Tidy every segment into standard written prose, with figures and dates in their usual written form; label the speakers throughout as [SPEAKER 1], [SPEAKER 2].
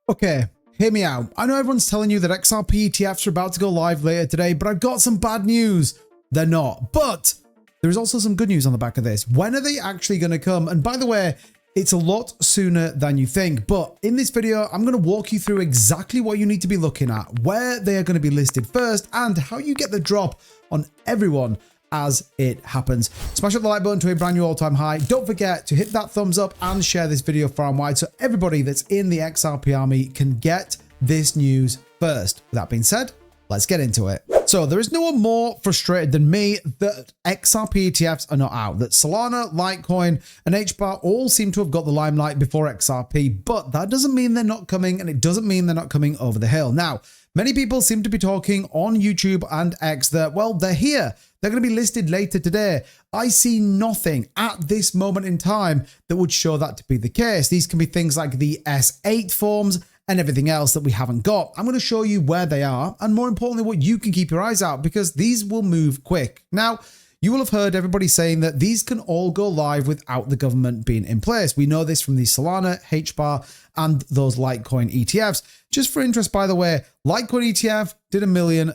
[SPEAKER 1] Okay, hear me out. I know everyone's telling you that XRP ETFs are about to go live later today, but I've got some bad news. They're not. But there's also some good news on the back of this. When are they actually going to come? And by the way, it's a lot sooner than you think. But in this video, I'm going to walk you through exactly what you need to be looking at, where they are going to be listed first, and how you get the drop on everyone as it happens. Smash up the like button to a brand new all-time high. Don't forget to hit that thumbs up and share this video far and wide so everybody that's in the XRP army can get this news first. With that being said, let's get into it. So there is no one more frustrated than me that XRP ETFs are not out, that Solana, Litecoin, and HBAR all seem to have got the limelight before XRP, but that doesn't mean they're not coming, and it doesn't mean they're not coming over the hill. Now, many people seem to be talking on YouTube and X that, well, they're here. They're going to be listed later today. I see nothing at this moment in time that would show that to be the case. These can be things like the S8 forms and everything else that we haven't got. I'm going to show you where they are and more importantly, what you can keep your eyes out because these will move quick. Now, you will have heard everybody saying that these can all go live without the government being in place. We know this from the Solana, HBAR, and those Litecoin ETFs. Just for interest, by the way, Litecoin ETF did $1 million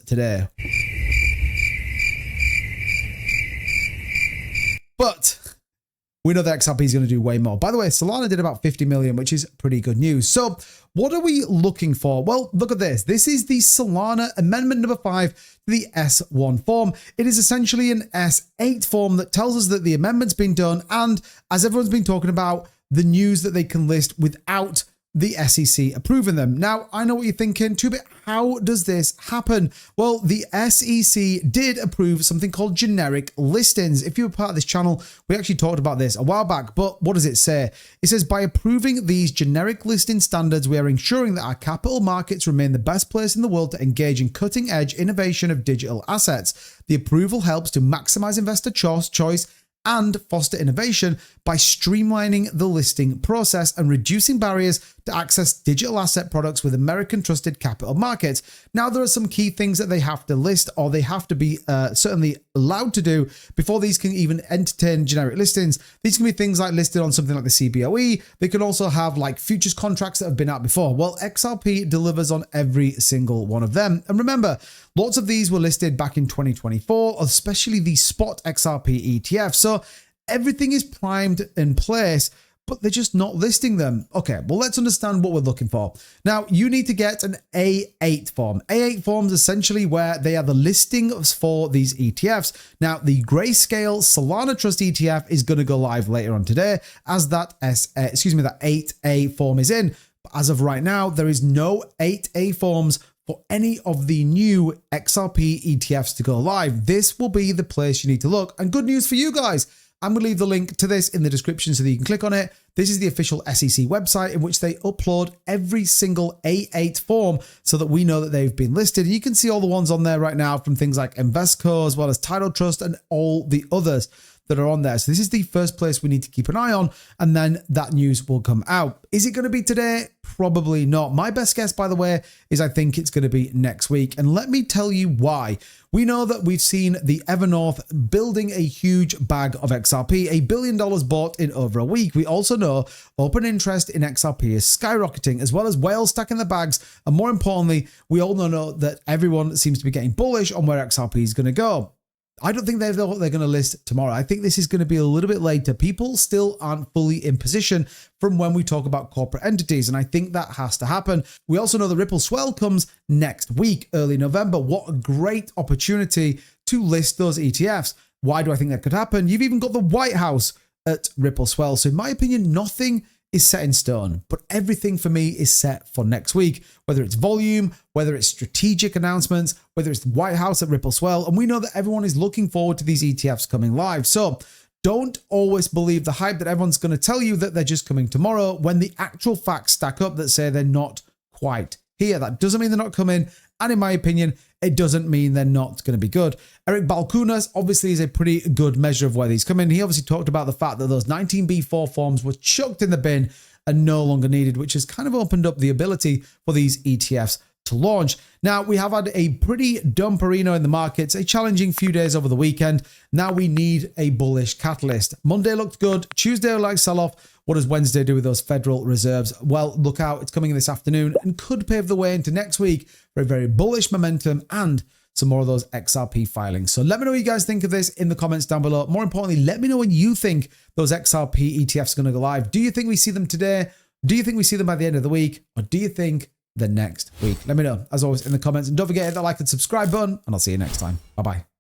[SPEAKER 1] today. But we know that XRP is going to do way more. By the way, Solana did about 50 million, which is pretty good news. So what are we looking for? Well, look at this. This is the Solana amendment number 5 to the S1 form. It is essentially an S8 form that tells us that the amendment's been done. And as everyone's been talking about, the news that they can list without the SEC approving them. Now, I know what you're thinking, 2-bit, how does this happen? Well, the SEC did approve something called generic listings. If you were part of this channel, we actually talked about this a while back, but what does it say? It says, by approving these generic listing standards, we are ensuring that our capital markets remain the best place in the world to engage in cutting-edge innovation of digital assets. The approval helps to maximize investor choice and foster innovation by streamlining the listing process and reducing barriers to access digital asset products with American trusted capital markets. Now, there are some key things that they have to list or they have to be certainly allowed to do before these can even entertain generic listings. These can be things like listed on something like the CBOE. They can also have like futures contracts that have been out before. Well, XRP delivers on every single one of them. And remember, lots of these were listed back in 2024, especially the spot XRP ETF. So everything is primed in place, but they're just not listing them. Okay, well, let's understand what we're looking for. Now, you need to get an A8 form. A8 forms essentially where they are the listings for these ETFs. Now, the Grayscale Solana Trust ETF is going to go live later on today as that 8A form is in. But as of right now, there is no 8A forms for any of the new XRP ETFs to go live. This will be the place you need to look. And good news for you guys. I'm going to leave the link to this in the description so that you can click on it. This is the official SEC website in which they upload every single A8 form so that we know that they've been listed. And you can see all the ones on there right now from things like Invesco as well as Tidal Trust and all the others that are on there. So this is the first place we need to keep an eye on, and then that news will come out. Is it going to be today? Probably not. My best guess, by the way, is I think it's going to be next week. And let me tell you why. We know that we've seen the Evernorth building a huge bag of XRP, $1 billion bought in over a week. We also know open interest in XRP is skyrocketing, as well as whales stacking the bags. And more importantly, we all know that everyone seems to be getting bullish on where XRP is going to go. I don't think they're going to list tomorrow. I think this is going to be a little bit later. People still aren't fully in position from when we talk about corporate entities, and I think that has to happen. We also know the Ripple Swell comes next week, early November. What a great opportunity to list those ETFs. Why do I think that could happen? You've even got the White House at Ripple Swell. So in my opinion, nothing is set in stone, but everything for me is set for next week, whether it's volume, whether it's strategic announcements, whether it's the White House at Ripple Swell. And we know that everyone is looking forward to these ETFs coming live. So don't always believe the hype that everyone's going to tell you that they're just coming tomorrow when the actual facts stack up that say they're not quite here. That doesn't mean they're not coming. And in my opinion, it doesn't mean they're not going to be good. Eric Balchunas obviously is a pretty good measure of where these come in. He obviously talked about the fact that those 19B4 forms were chucked in the bin and no longer needed, which has kind of opened up the ability for these ETFs to launch. Now, we have had a pretty dumperino in the markets, a challenging few days over the weekend. Now we need a bullish catalyst. Monday looked good. Tuesday looked like sell-off. What does Wednesday do with those Federal Reserves? Well, look out. It's coming this afternoon and could pave the way into next week for a very bullish momentum and some more of those XRP filings. So let me know what you guys think of this in the comments down below. More importantly, let me know when you think those XRP ETFs are going to go live. Do you think we see them today? Do you think we see them by the end of the week? Or do you think the next week? Let me know, as always, in the comments. And don't forget to hit that like and subscribe button, and I'll see you next time. Bye-bye.